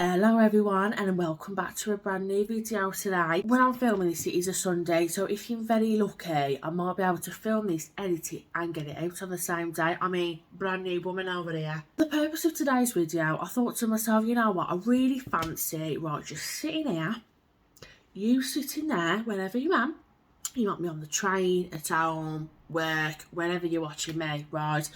Hello everyone and welcome back to a brand new video today. When I'm filming this, it is a Sunday, so if you're very lucky, I might be able to film this, edit it and get it out on the same day. I mean, brand new woman over here. The purpose of today's video, I thought to myself, you know what, I really fancy, right, just sitting here, you sitting there, wherever you are. You might be on the train, at home, work, wherever you're watching me, right?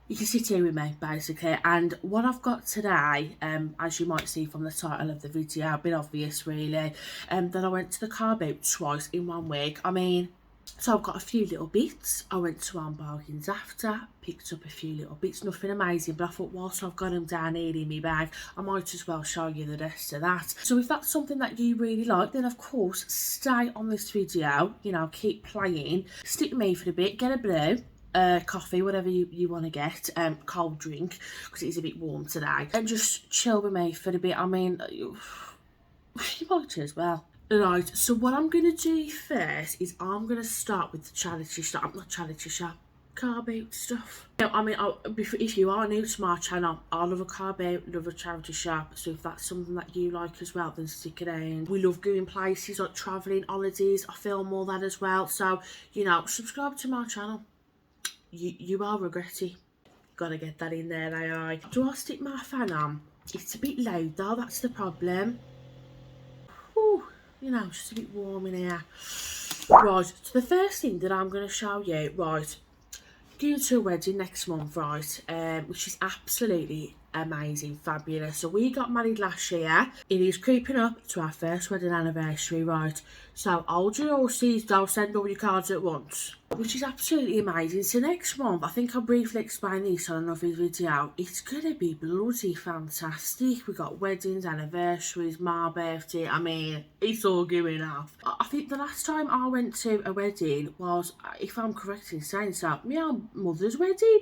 You can sit here with me, basically, and what I've got today, as you might see from the title of the video, a bit obvious really, that I went to the car boot twice in 1 week. I mean, so I've got a few little bits. I went to Homebargains after, picked up a few little bits, nothing amazing, but I thought whilst I've got them down here in my bag, I might as well show you the rest of that. So if that's something that you really like, then of course, stay on this video, you know, keep playing, stick with me for a bit, get a blue, coffee, whatever you want to get, cold drink, because it is a bit warm today, and just chill with me for a bit. I mean, you might as well. Right, so what I'm going to do first is I'm going to start with the charity shop, not charity shop, car boot stuff. Now, I mean, if you are new to my channel, I love a car boot, love a charity shop, so if that's something that you like as well, then stick it in. We love going places, like travelling, holidays, I film all that as well, so, you know, subscribe to my channel. You will regret it. Gotta get that in there, aye. Do I stick my fan on? It's a bit loud though, that's the problem. Whew, you know, it's just a bit warm in here. Right, so the first thing that I'm going to show you, right, going to a wedding next month, right, which is absolutely amazing, fabulous. So we got married last year. It is creeping up to our first wedding anniversary, right? So hold your horses, don't send all your cards at once, which is absolutely amazing. So next month, I think I'll briefly explain this on another video, it's gonna be bloody fantastic. We got weddings, anniversaries, my birthday, I mean, it's all going off. I think the last time I went to a wedding was, if I'm correct in saying so, my mother's wedding.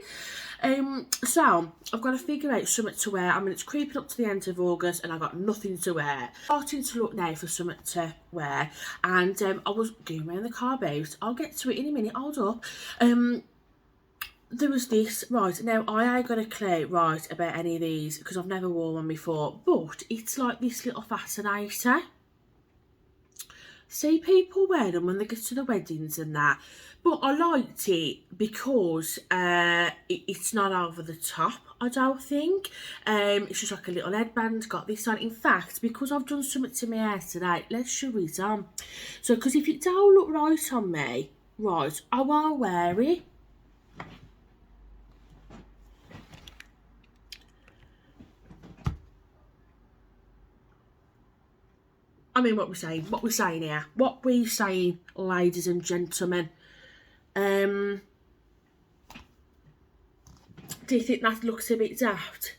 So I've got to figure out something to wear. I mean, it's creeping up to the end of August and I've got nothing to wear. Starting to look now for something to wear, and I was going around the car boot. I'll get to it in a minute, hold up. There was this, right, now I ain't got a clue, right, about any of these because I've never worn one before, but it's like this little Fascinator. See people wear them when they get to the weddings and that, but I liked it because it's not over the top, I don't think. It's just like a little headband, got this on. In fact, because I've done something to my hair today, let's show it on. So, because if it don't look right on me, right, I won't wear it. I mean, what we're saying here, what we're saying, ladies and gentlemen. Do you think that looks a bit daft?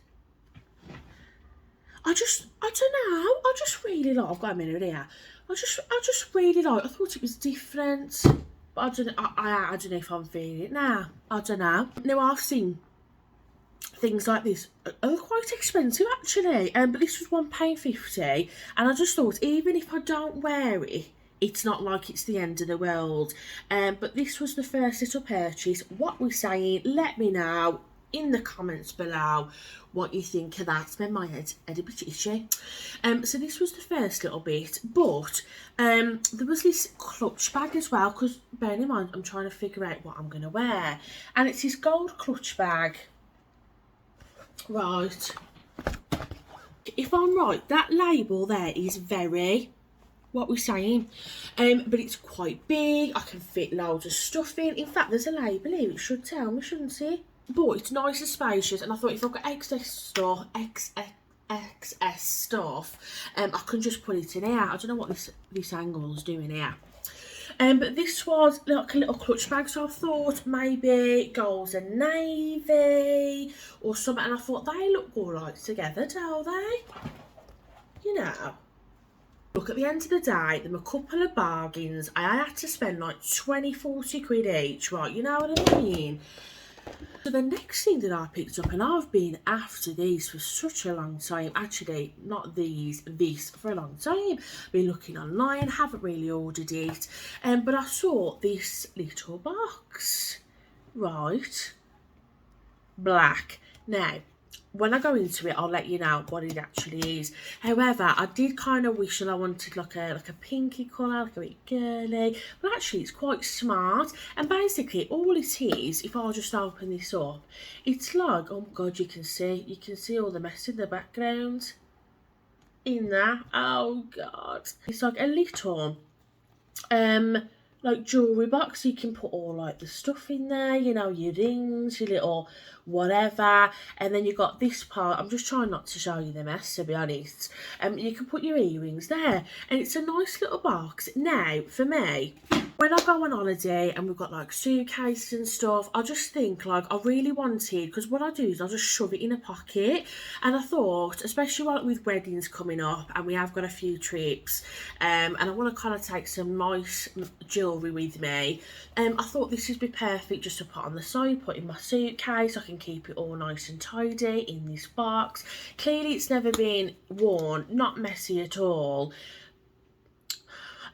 I don't know, I just really like, I've got a minute here, I just really like, I thought it was different, but I don't know if I'm feeling it now, I don't know. Now I've seen things like this are quite expensive actually, but this was £1.50, and I just thought even if I don't wear it, it's not like it's the end of the world. But this was the first little purchase. What we're saying, let me know in the comments below what you think of that. Spend my head a bit itchy. So this was the first little bit, but there was this clutch bag as well, because bearing in mind I'm trying to figure out what I'm going to wear, and it's this gold clutch bag. Right, if I'm right, that label there is very, what we're saying, but it's quite big. I can fit loads of stuff in. In fact, there's a label here, it should tell me, shouldn't it? But it's nice and spacious, and I thought if I've got excess stuff, I can just put it in here. I don't know what this angle's doing here. But this was like a little clutch bag, so I thought maybe gold and navy or something, and I thought they look all right together, don't they? You know. Look, at the end of the day, there were a couple of bargains. I had to spend like 20-40 quid each, right? You know what I mean? So the next thing that I picked up, and I've been after these for such a long time, actually not this for a long time, been looking online, haven't really ordered it, but I saw this little box, right, black. Now when I go into it, I'll let you know what it actually is. However, I did kind of wish that I wanted like a pinky colour, like a bit girly. But actually, it's quite smart. And basically, all it is, if I just open this up, it's like, oh my god, you can see all the mess in the background. In there, oh god, it's like a little like jewellery box, so you can put all like the stuff in there, you know, your rings, your little whatever. And then you got this part, I'm just trying not to show you the mess, to be honest. You can put your earrings there, and it's a nice little box. Now for me, when I go on holiday and we've got like suitcases and stuff, I just think like I really wanted, because what I do is I just shove it in a pocket. And I thought, especially like with weddings coming up and we have got a few trips, and I want to kind of take some nice jewellery with me, I thought this would be perfect just to put on the side, put in my suitcase. I can keep it all nice and tidy in this box. Clearly it's never been worn, not messy at all.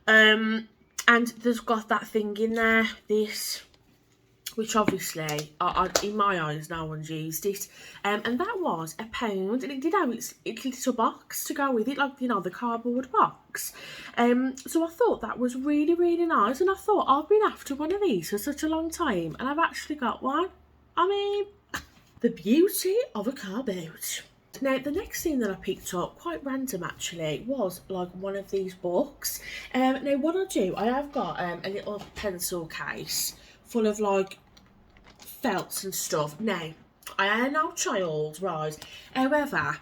And there's got that thing in there, this, which obviously, in my eyes, no one's used it. And that was £1, and it did have its little box to go with it, like, you know, the cardboard box. So I thought that was really, really nice, and I thought I've been after one of these for such a long time, and I've actually got one. I mean, the beauty of a car boot. Now, the next thing that I picked up, quite random actually, was like one of these books. Now, what I do, I have got a little pencil case full of like felts and stuff. Now, I am no child, right? However,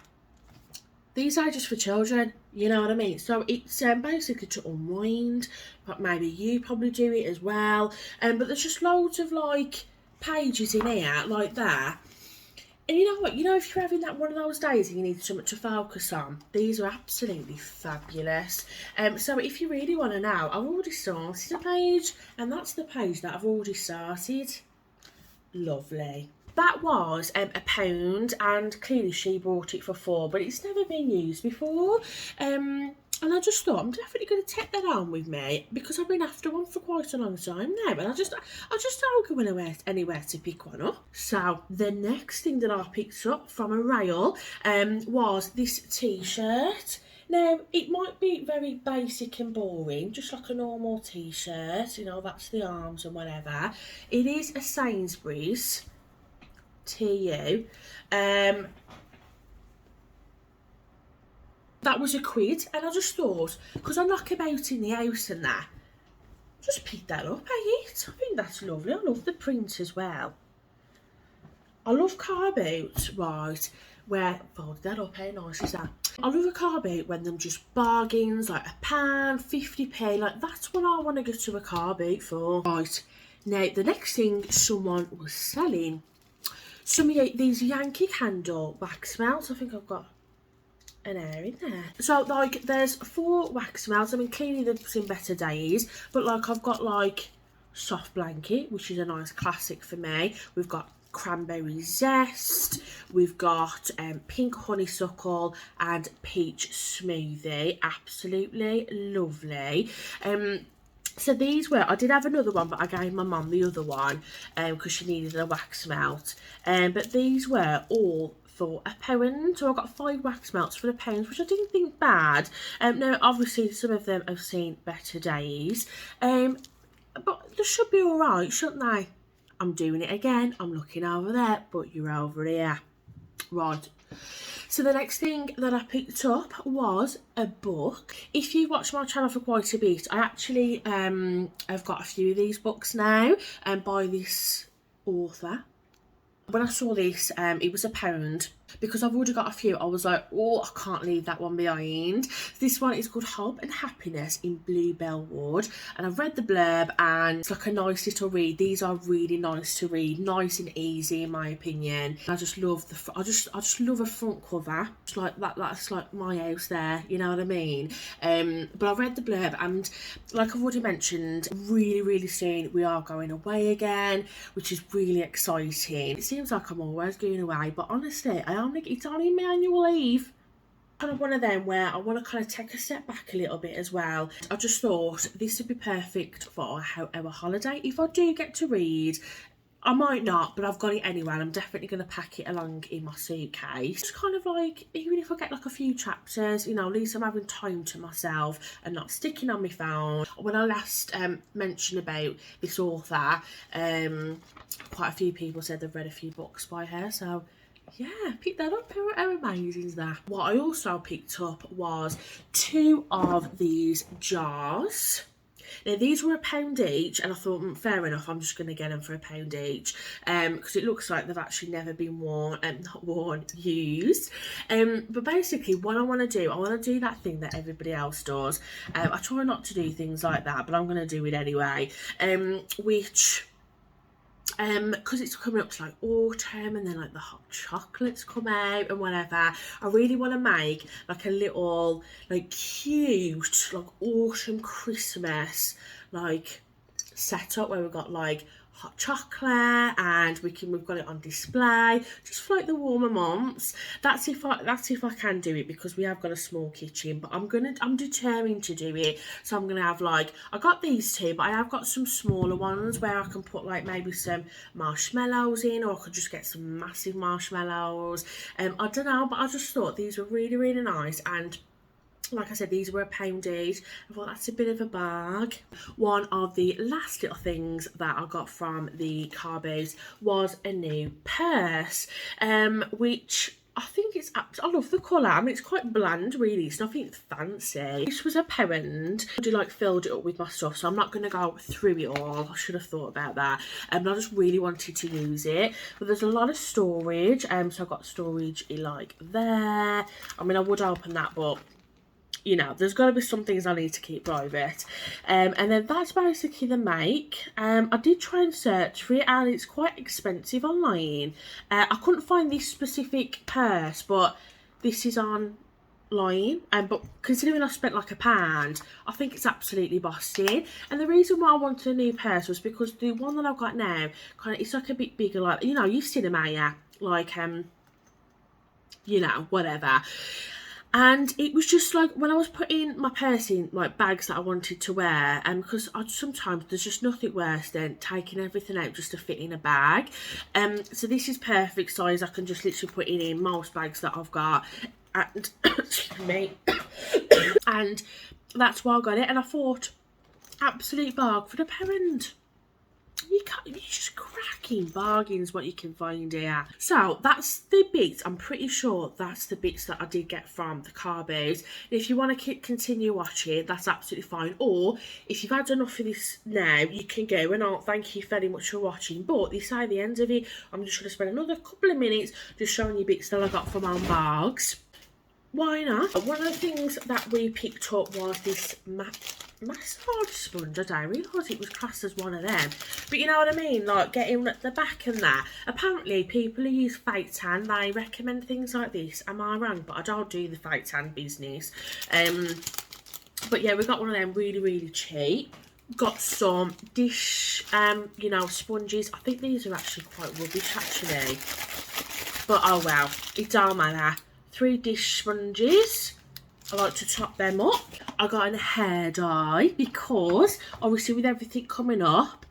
these are just for children, you know what I mean? So it's basically to unwind, but maybe you probably do it as well. But there's just loads of like pages in here like that. And you know what, you know, if you're having that one of those days and you need something to focus on, these are absolutely fabulous. So if you really want to know, I've already started a page, and that's the page that I've already started. Lovely. That was £1, and clearly she bought it for £4, but it's never been used before. And I just thought I'm definitely going to take that on with me, because I've been after one for quite a long time now, and I just don't go anywhere to pick one up. So the next thing that I picked up from a rail was this t-shirt. Now, it might be very basic and boring, just like a normal t-shirt, you know, that's the arms and whatever. It is a Sainsbury's TU. That was £1, and I just thought, because I knock about in the house and that, just pick that up, I think that's lovely. I love the print as well. I love car boots, right, where, fold that up, how nice is that? I love a car boot when them just bargains, like £1, 50p, like that's what I want to go to a car boot for. Right, now the next thing someone was selling, some of these Yankee Candle wax melts. I think I've got an air in there. So like there's 4 wax melts. I mean, clearly they've seen better days, but like I've got like Soft Blanket, which is a nice classic for me. We've got Cranberry Zest, we've got Pink Honeysuckle and Peach Smoothie. Absolutely lovely. So these were, I did have another one, but I gave my mum the other one because she needed a wax melt. But these were all for £1, so I got 5 wax melts for £1, which I didn't think bad. Now obviously some of them have seen better days, but they should be all right, shouldn't they? I'm doing it again, I'm looking over there, but you're over here. Right, so the next thing that I picked up was a book. If you watch my channel for quite a bit, I actually have got a few of these books now, by this author. When I saw this, it was £1. Because I've already got a few, I was like, oh, I can't leave that one behind. This one is called Hope and Happiness in Bluebell Wood, and I've read the blurb, and it's like a nice little read. These are really nice to read, nice and easy in my opinion. I just love I just love a front cover. It's like that's like my house there, you know what I mean? But I've read the blurb, and like I've already mentioned, really soon we are going away again, which is really exciting. It seems like I'm always going away, but honestly, it's only my annual leave. Kind of one of them where I want to kind of take a step back a little bit as well. I just thought this would be perfect for our holiday. If I do get to read I might not, but I've got it anyway, and I'm definitely going to pack it along in my suitcase. It's kind of like, even if I get like a few chapters, you know, at least I'm having time to myself and not sticking on my phone. When I last mentioned about this author, quite a few people said they've read a few books by her, so yeah, pick that up. How amazing is that? What I also picked up was 2 of these jars. Now these were £1 each, and I thought, fair enough, I'm just going to get them for £1 each, because it looks like they've actually never been worn, not worn, used. But basically what I want to do that thing that everybody else does. I try not to do things like that, but I'm going to do it anyway, which... because it's coming up to like autumn, and then like the hot chocolates come out and whatever, I really want to make like a little like cute like autumn Christmas like setup where we've got like hot chocolate, and we've got it on display just for like the warmer months. That's if I can do it, because we have got a small kitchen, but I'm determined to do it. So I'm gonna have like, I got these 2, but I have got some smaller ones where I can put like maybe some marshmallows in, or I could just get some massive marshmallows. I don't know, but I just thought these were really, really nice, and like I said, these were £1 each. I thought that's a bit of a bag. One of the last little things that I got from the CARBOOT was a new purse, which I think it's, I love the colour. I mean, it's quite bland really, it's nothing fancy. This was £1. I do like filled it up with my stuff, so I'm not going to go through it all. I should have thought about that. But I just really wanted to use it. But there's a lot of storage, so I've got storage like there. I mean, I would open that, but you know, there's got to be some things I need to keep private. And then that's basically the make. I did try and search for it, and it's quite expensive online. I couldn't find this specific purse, but this is online. But considering I spent like £1, I think it's absolutely busted. And the reason why I wanted a new purse was because the one that I've got now, kind of, it's like a bit bigger, like, you know, you've seen them, yeah, like, you know, whatever. And it was just like, when I was putting my purse in like bags that I wanted to wear, and because sometimes there's just nothing worse than taking everything out just to fit in a bag. So this is perfect size. I can just literally put it in most bags that I've got, and excuse me, and that's why I got it. And I thought, absolute bargain for £1. You're just cracking bargains what you can find here. So that's the bits. I'm pretty sure that's the bits that I did get from the CARBOOT. If you want to continue watching, that's absolutely fine. Or if you've had enough of this now, you can go, and I'll thank you very much for watching. But this side, the end of it, I'm just going to spend another couple of minutes just showing you bits that I got from Homebargains. Why not? One of the things that we picked up was this massage sponge. I don't realise it was classed as one of them, but you know what I mean, like getting at the back and that. Apparently people who use fake tan, they recommend things like this. Am I wrong? But I don't do the fake tan business. But yeah, we got one of them really, really cheap. Got some dish you know, sponges. I think these are actually quite rubbish actually, but oh well, it don't matter. 3 dish sponges. I like to top them up. I got a hair dye because obviously with everything coming up,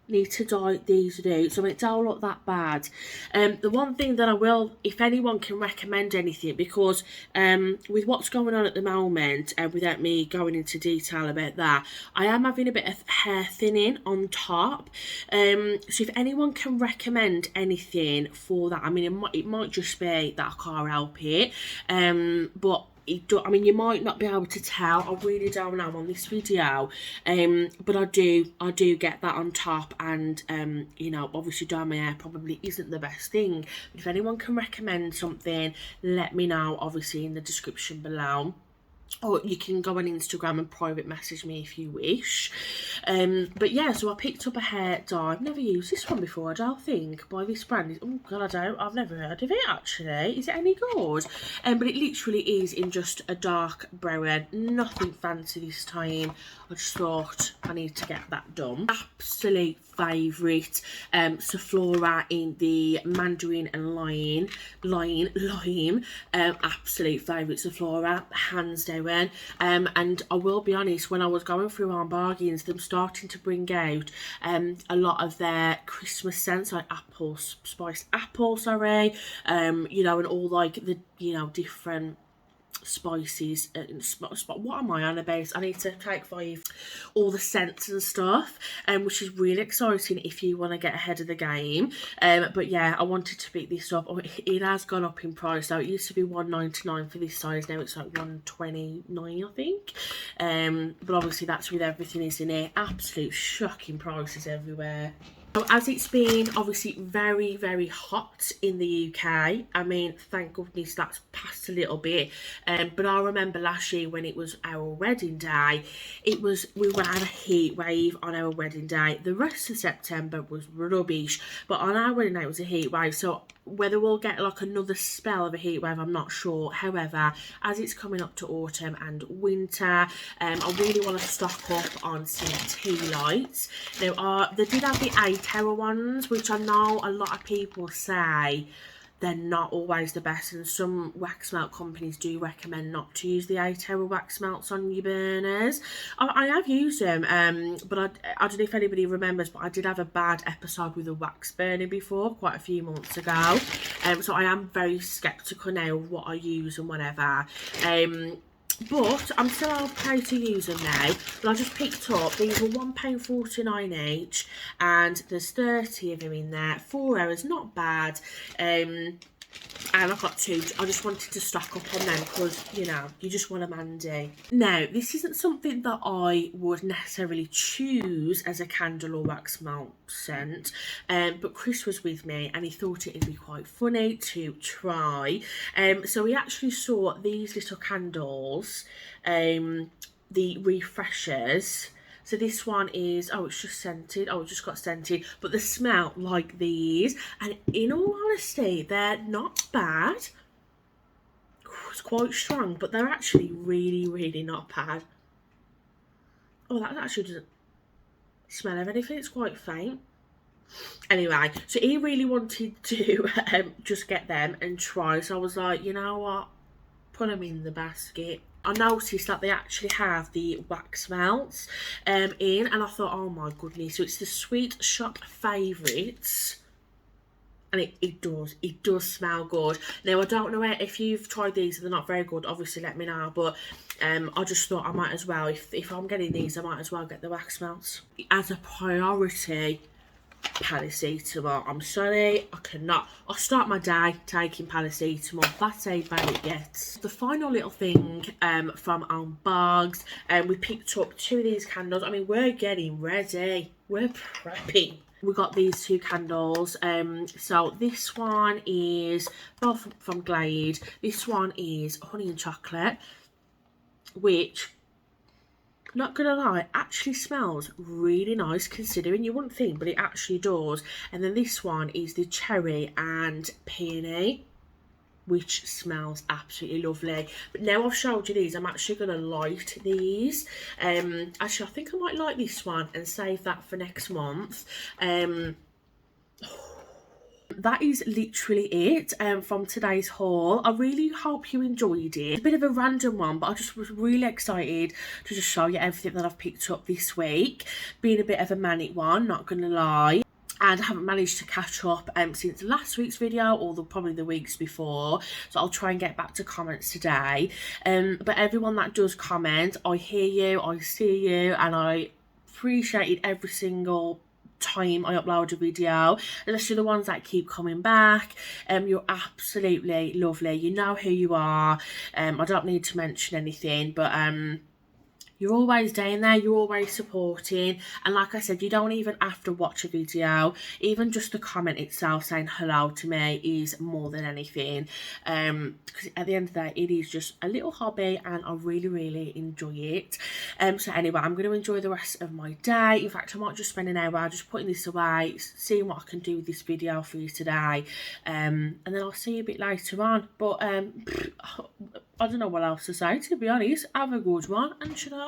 need to dye these out, so it don't look that bad. The one thing that I will, if anyone can recommend anything, because with what's going on at the moment, without me going into detail about that, I am having a bit of hair thinning on top. So if anyone can recommend anything for that, I mean, it might just be that I can't help it, but I mean, you might not be able to tell, I really don't know on this video, but I do get that on top, and you know, obviously dyeing my hair probably isn't the best thing, but if anyone can recommend something, let me know, obviously in the description below. Or you can go on Instagram and private message me if you wish. But yeah, so I picked up a hair dye. I've never used this one before, I don't think, by this brand. Oh god, I've never heard of it actually. Is it any good? But it literally is in just a dark brown, nothing fancy this time. I just thought I need to get that done. Absolute favourite, Sephora in the Mandarin and lime. Absolute favourite Sephora, hands down. doing. And I will be honest, when I was going through Homebargains, them starting to bring out a lot of their Christmas scents, like spiced apple, sorry, you know, and all like the, you know, different spices and what am I on about? I need to take 5 all the scents and stuff, which is really exciting if you want to get ahead of the game. But yeah, I wanted to pick this up. It has gone up in price, so it used to be £1.99 for this size, now it's like £1.29 I think. But obviously that's with everything, isn't it? Absolute shocking prices everywhere. As it's been obviously very, very hot in the UK, I mean, thank goodness that's passed a little bit. But I remember last year when it was our wedding day, we had a heat wave on our wedding day. The rest of September was rubbish, but on our wedding day it was a heat wave. So whether we'll get like another spell of a heat wave, I'm not sure. However, as it's coming up to autumn and winter, I really want to stock up on some tea lights. Now, they did have the 8-hour ones, which I know a lot of people say they're not always the best, and some wax melt companies do recommend not to use the 8-hour wax melts on your burners. I have used them, but I don't know if anybody remembers, but I did have a bad episode with a wax burner before, quite a few months ago. So I am very sceptical now of what I use and whatever. But I'm still okay to use them now. But I just picked up, these were £1.49 each, and there's 30 of them in there. 4 hours, not bad. And I got 2. I just wanted to stock up on them because, you know, you just want a Mandy. Now, this isn't something that I would necessarily choose as a candle or wax melt scent, but Chris was with me and he thought it'd be quite funny to try. So we actually saw these little candles, the refreshers. So this one is, oh, it's just scented. Oh, it just got scented. But they smell like these. And in all honesty, they're not bad. It's quite strong, but they're actually really, really not bad. Oh, that actually doesn't smell of anything. It's quite faint. Anyway, so he really wanted to just get them and try. So I was like, you know what? Put them in the basket. I noticed that they actually have the wax melts in, and I thought, oh my goodness, so it's the Sweet Shop Favourites, and it does smell good. Now, I don't know if you've tried these and they're not very good, obviously let me know, but I just thought I might as well, if I'm getting these, I might as well get the wax melts. As a priority, paracetamol. I'm sorry, I cannot. I'll start my day taking paracetamol. That's how bad it gets. The final little thing from Homebargains, we picked up 2 of these candles. I mean, we're getting ready. We're prepping. We got these 2 candles. So this one is both from Glade. This one is honey and chocolate, which, not gonna lie, actually smells really nice considering. You wouldn't think, but it actually does. And then this one is the cherry and peony, which smells absolutely lovely. But now I've showed you these, I'm actually gonna light these. Actually, I think I might light this one and save that for next month. That is literally it from today's haul. I really hope you enjoyed it. It's a bit of a random one, but I just was really excited to just show you everything that I've picked up this week. Being a bit of a manic one, not gonna lie. And I haven't managed to catch up since last week's video, or probably the weeks before, so I'll try and get back to comments today. But everyone that does comment, I hear you, I see you, and I appreciate it every single time I upload a video, especially the ones that keep coming back. You're absolutely lovely. You know who you are. I don't need to mention anything, but you're always down there, you're always supporting, and like I said, you don't even have to watch a video. Even just the comment itself saying hello to me is more than anything, because at the end of the day, it is just a little hobby and I really, really enjoy it. So anyway, I'm going to enjoy the rest of my day. In fact, I might just spend an hour just putting this away, seeing what I can do with this video for you today, and then I'll see you a bit later on. But I don't know what else to say, to be honest. Have a good one, and shut up.